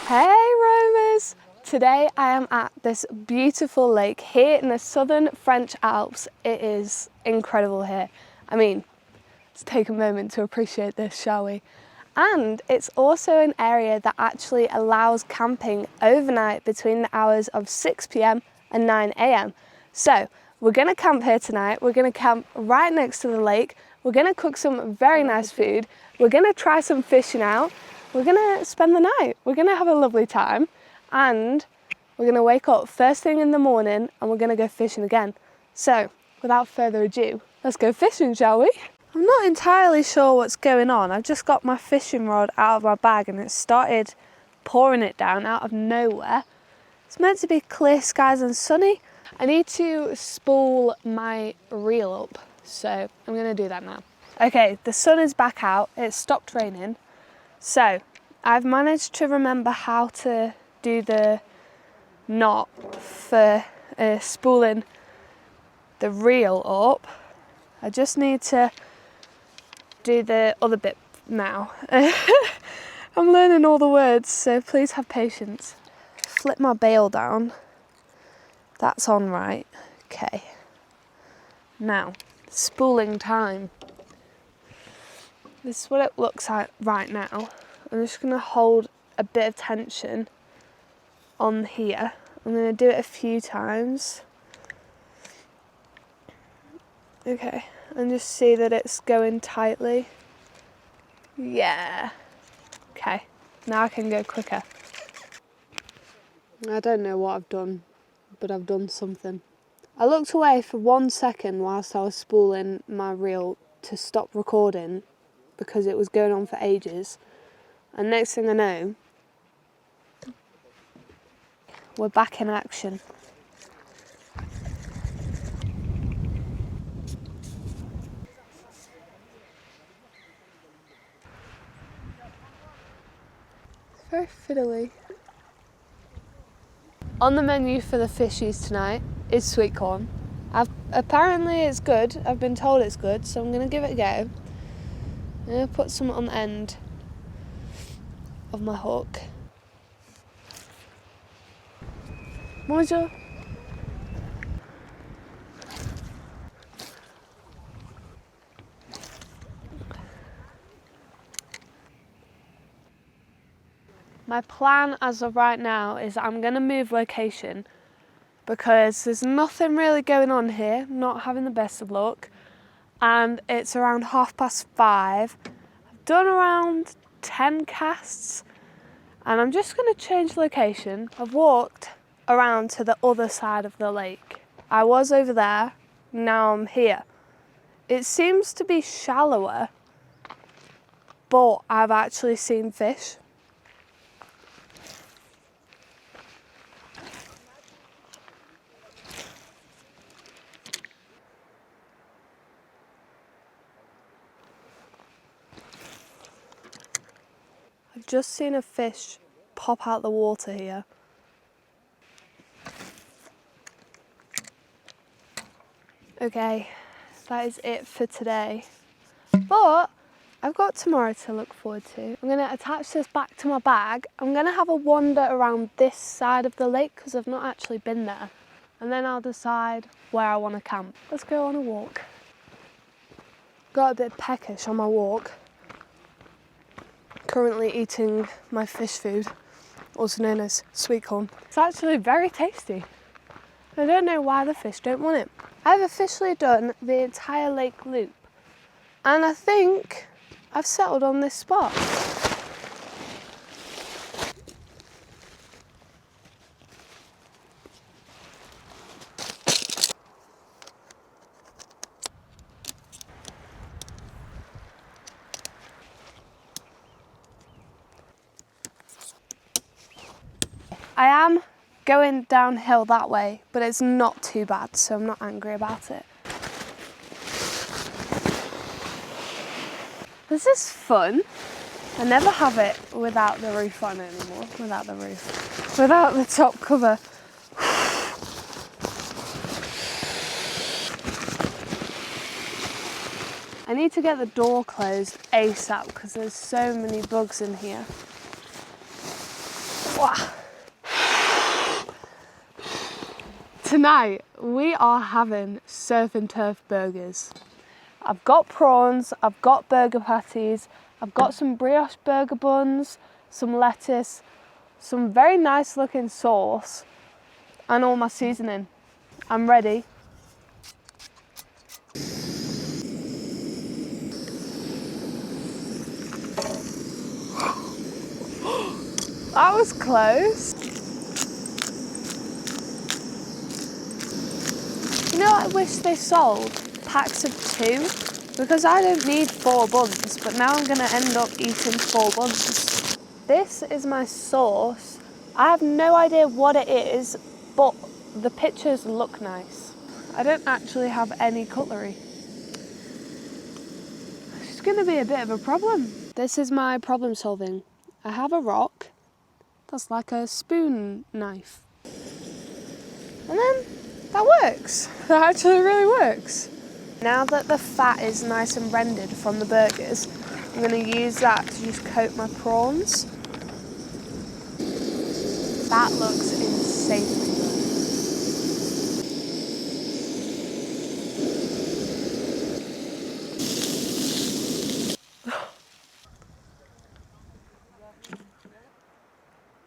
Hey roamers! Today I am at this beautiful lake here in the southern French Alps. It is incredible here. I mean, let's take a moment to appreciate this, shall we? And it's also an area that actually allows camping overnight between the hours of 6 p.m. and 9 a.m. So we're going to camp here tonight. We're going to camp right next to the lake. We're going to cook some very nice food. We're going to try some fishing out. We're going to spend the night. We're going to have a lovely time. And we're going to wake up first thing in the morning and we're going to go fishing again. So without further ado, let's go fishing, shall we? I'm not entirely sure what's going on. I've just got my fishing rod out of my bag and it started pouring it down out of nowhere. It's meant to be clear skies and sunny. I need to spool my reel up, so I'm going to do that now. Okay, the sun is back out. It's stopped raining. So I've managed to remember how to do the knot for spooling the reel up. I just need to do the other bit now. I'm learning all the words, so please have patience. Flip my bail down. That's on right. Okay. Now, spooling time. This is what it looks like right now. I'm just going to hold a bit of tension on here. I'm going to do it a few times. Okay, and just see that it's going tightly. Yeah. Okay, now I can go quicker. I don't know what I've done, but I've done something. I looked away for 1 second whilst I was spooling my reel to stop recording because it was going on for ages. And next thing I know, we're back in action. It's very fiddly. On the menu for the fishies tonight is sweet corn. Apparently it's good. I've been told it's good, so I'm going to give it a go. I'm going to put some on the end of my hook. Bonjour. My plan as of right now is I'm going to move location because there's nothing really going on here, not having the best of luck, and it's around 5:30. I've done around 10 casts and I'm just going to change location. I've walked around to the other side of the lake. I was over there, now I'm here. It seems to be shallower, but I've actually seen fish. I've just seen a fish pop out the water here. Okay, that is it for today. But I've got tomorrow to look forward to. I'm going to attach this back to my bag. I'm going to have a wander around this side of the lake because I've not actually been there. And then I'll decide where I want to camp. Let's go on a walk. Got a bit peckish on my walk. Currently eating my fish food, also known as sweet corn. It's actually very tasty. I don't know why the fish don't want it. I've officially done the entire lake loop and I think I've settled on this spot. I am going downhill that way, but it's not too bad, so I'm not angry about it. This is fun. I never have it without the roof on anymore. Without the top cover. I need to get the door closed ASAP because there's so many bugs in here. Wow. Tonight we are having surf and turf burgers. I've got prawns, I've got burger patties, I've got some brioche burger buns, some lettuce, some very nice looking sauce, and all my seasoning. I'm ready. That was close. You know, I wish they sold packs of 2 because I don't need 4 buns, but now I'm going to end up eating 4 buns. This is my sauce. I have no idea what it is, but the pictures look nice. I don't actually have any cutlery. It's going to be a bit of a problem. This is my problem solving. I have a rock that's like a spoon knife. And then that works. That actually really works. Now that the fat is nice and rendered from the burgers, I'm going to use that to just coat my prawns. That looks insanely good.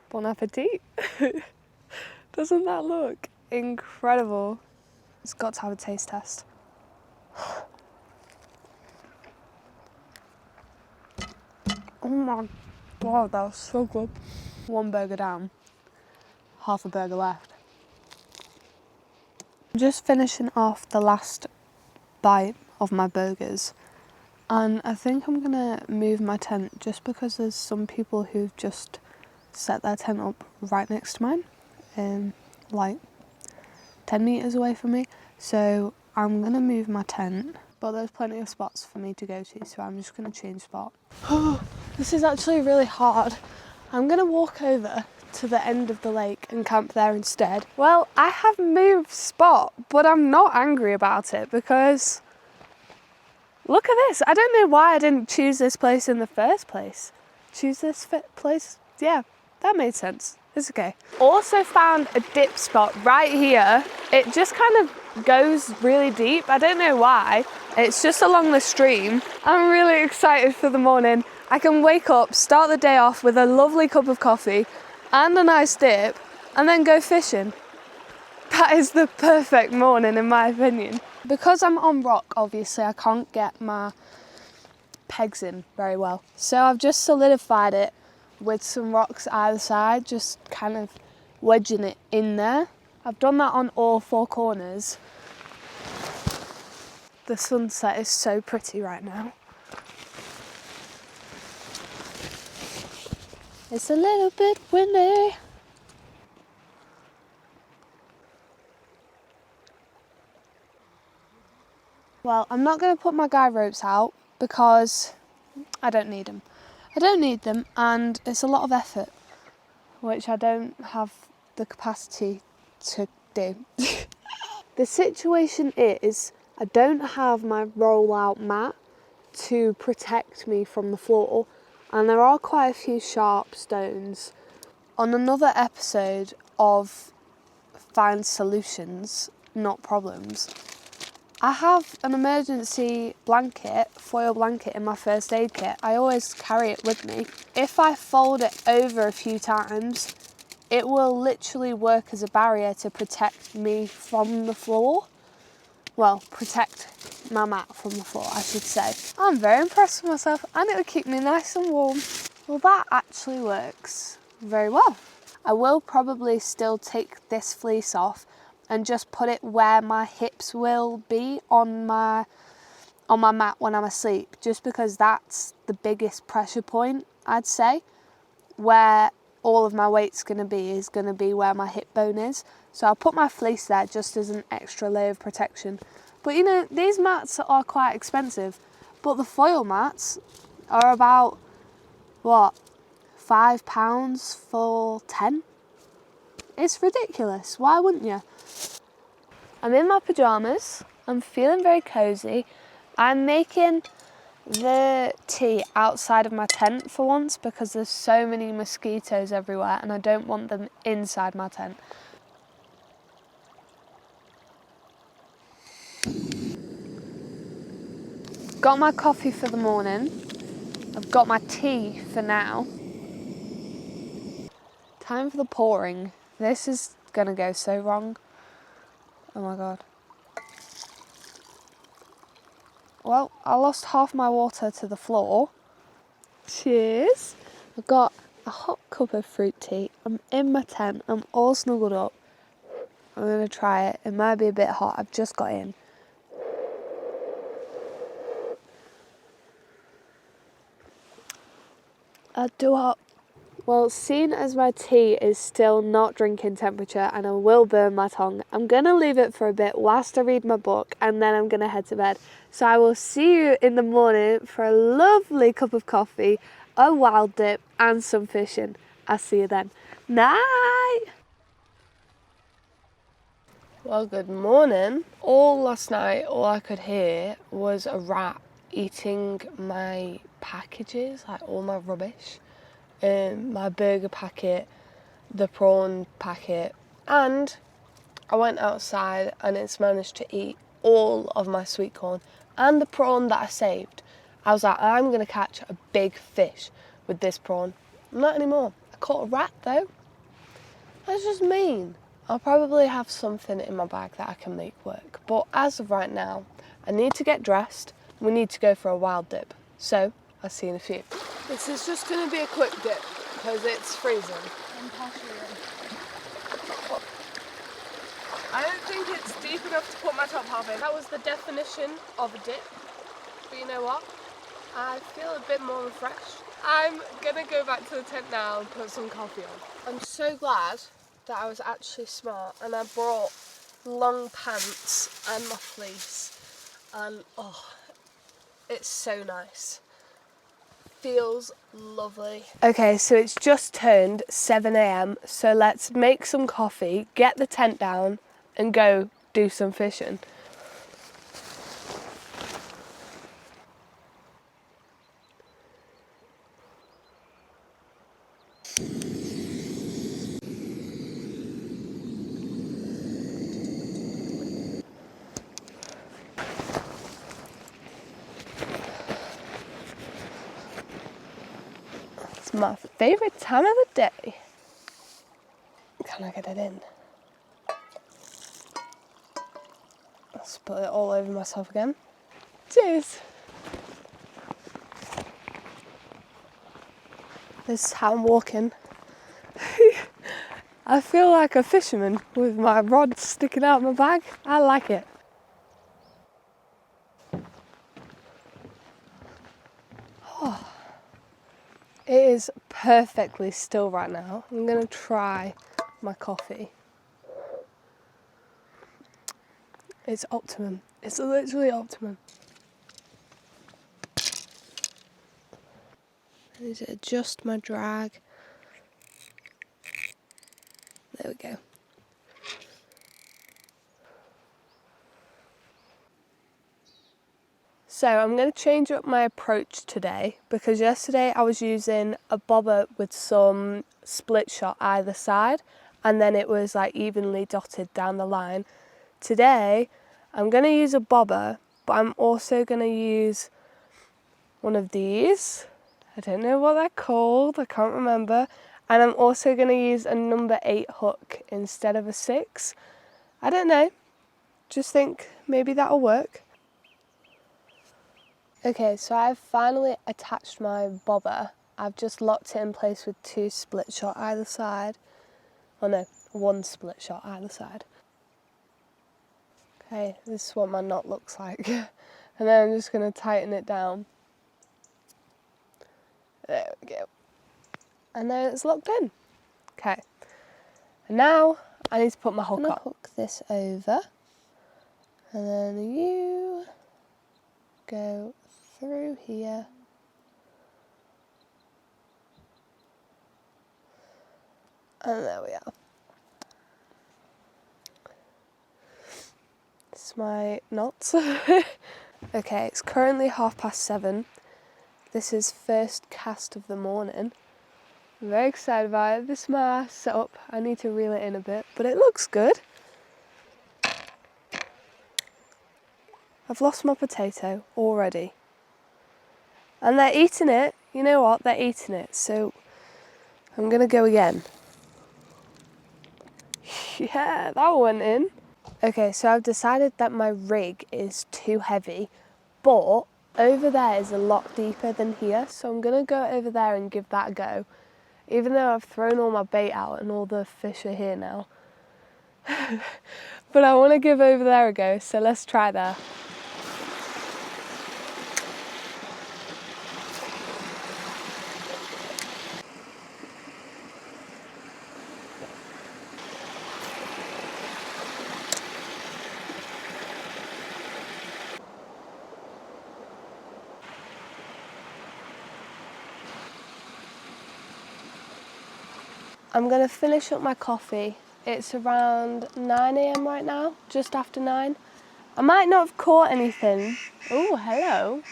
Bon appetit. Doesn't that look incredible? It's got to have a taste test. Oh my god, that was so good. 1 burger down, half a burger left. I'm just finishing off the last bite of my burgers, and I think I'm gonna move my tent just because there's some people who've just set their tent up right next to mine, like 10 meters away from me. So I'm gonna move my tent, but there's plenty of spots for me to go to, so I'm just gonna change spot. This is actually really hard. I'm gonna walk over to the end of the lake and camp there instead. Well, I have moved spot, but I'm not angry about it because look at this. I don't know why I didn't choose this place in the first place. Choose this place? Yeah, that made sense. It's okay. Also found a dip spot right here. It just kind of goes really deep. I don't know why. It's just along the stream. I'm really excited for the morning. I can wake up, start the day off with a lovely cup of coffee and a nice dip, and then go fishing. That is the perfect morning in my opinion. Because I'm on rock, obviously I can't get my pegs in very well. So I've just solidified it with some rocks either side, just kind of wedging it in there. I've done that on all 4 corners. The sunset is so pretty right now. It's a little bit windy. Well, I'm not going to put my guide ropes out because I don't need them. I don't need them, and it's a lot of effort, which I don't have the capacity to do. The situation is I don't have my roll-out mat to protect me from the floor, and there are quite a few sharp stones. On another episode of Find Solutions, Not Problems, I have an emergency blanket, foil blanket in my first aid kit. I always carry it with me. If I fold it over a few times, it will literally work as a barrier to protect me from the floor. Well, protect my mat from the floor, I should say. I'm very impressed with myself, and it will keep me nice and warm. Well, that actually works very well. I will probably still take this fleece off and just put it where my hips will be on my mat when I'm asleep, just because that's the biggest pressure point, I'd say. Where all of my weight's going to be where my hip bone is. So I'll put my fleece there just as an extra layer of protection. But you know, these mats are quite expensive, but the foil mats are about, what, £5 for 10? It's ridiculous. Why wouldn't you? I'm in my pyjamas. I'm feeling very cozy. I'm making the tea outside of my tent for once because there's so many mosquitoes everywhere and I don't want them inside my tent. Got my coffee for the morning. I've got my tea for now. Time for the pouring. This is gonna go so wrong. Oh my god. Well, I lost half my water to the floor. Cheers. I've got a hot cup of fruit tea. I'm in my tent. I'm all snuggled up. I'm gonna try it. It might be a bit hot. I've just got in. Do hot. Well, seeing as my tea is still not drinking temperature and I will burn my tongue, I'm going to leave it for a bit whilst I read my book and then I'm going to head to bed. So I will see you in the morning for a lovely cup of coffee, a wild dip and some fishing. I'll see you then. Night! Well, good morning. All last night, all I could hear was a rat eating my packages, like all my rubbish. My burger packet, the prawn packet, and I went outside and it's managed to eat all of my sweet corn and the prawn that I saved. I was like, I'm going to catch a big fish with this prawn. Not anymore. I caught a rat though. That's just mean. I'll probably have something in my bag that I can make work. But as of right now, I need to get dressed. We need to go for a wild dip. So, I'll see you in a few. This is just going to be a quick dip because it's freezing. I don't think it's deep enough to put my top half in. That was the definition of a dip. But you know what? I feel a bit more refreshed. I'm going to go back to the tent now and put some coffee on. I'm so glad that I was actually smart and I brought long pants and my fleece. And oh, it's so nice. Feels lovely. Okay, so it's just turned 7 a.m. So let's make some coffee, get the tent down and go do some fishing. It's my favourite time of the day. Can I get it in? I'll spill it all over myself again. Cheers! This is how I'm walking. I feel like a fisherman with my rod sticking out of my bag. I like it. Oh, it is perfectly still right now. I'm going to try my coffee. It's optimum. It's literally optimum. I need to adjust my drag. There we go. So I'm going to change up my approach today because yesterday I was using a bobber with some split shot either side and then it was like evenly dotted down the line. Today I'm going to use a bobber, but I'm also going to use one of these. I don't know what they're called, I can't remember. And I'm also going to use a number 8 hook instead of a 6. I don't know, just think maybe that'll work. Okay, so I've finally attached my bobber. I've just locked it in place with 2 split shot either side. Oh no, 1 split shot either side. Okay, this is what my knot looks like. And then I'm just going to tighten it down. There we go. And then it's locked in. Okay. And now I need to put my hook on. I'm going to hook this over. And then you go through here. And there we are. It's my knots. Okay, it's currently 7:30. This is first cast of the morning. I'm very excited about it. This is my setup. I need to reel it in a bit, but it looks good. I've lost my potato already. And they're eating it. You know what? They're eating it. So I'm going to go again. Yeah, that went in. Okay, so I've decided that my rig is too heavy, but over there is a lot deeper than here. So I'm going to go over there and give that a go. Even though I've thrown all my bait out and all the fish are here now. But I want to give over there a go, so let's try there. I'm going to finish up my coffee. It's around 9 a.m. right now, just after 9. I might not have caught anything. Oh, hello.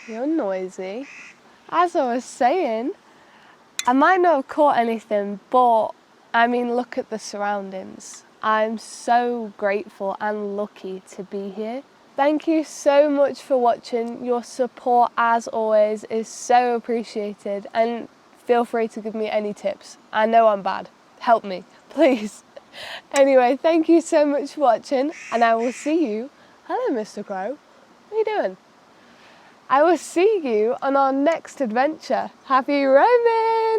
You're noisy. As I was saying, I might not have caught anything, but I mean, look at the surroundings. I'm so grateful and lucky to be here. Thank you so much for watching. Your support, as always, is so appreciated, and feel free to give me any tips. I know I'm bad. Help me, please. Anyway, thank you so much for watching, and I will see you. Hello, Mr. Crow. What are you doing? I will see you on our next adventure. Happy roaming!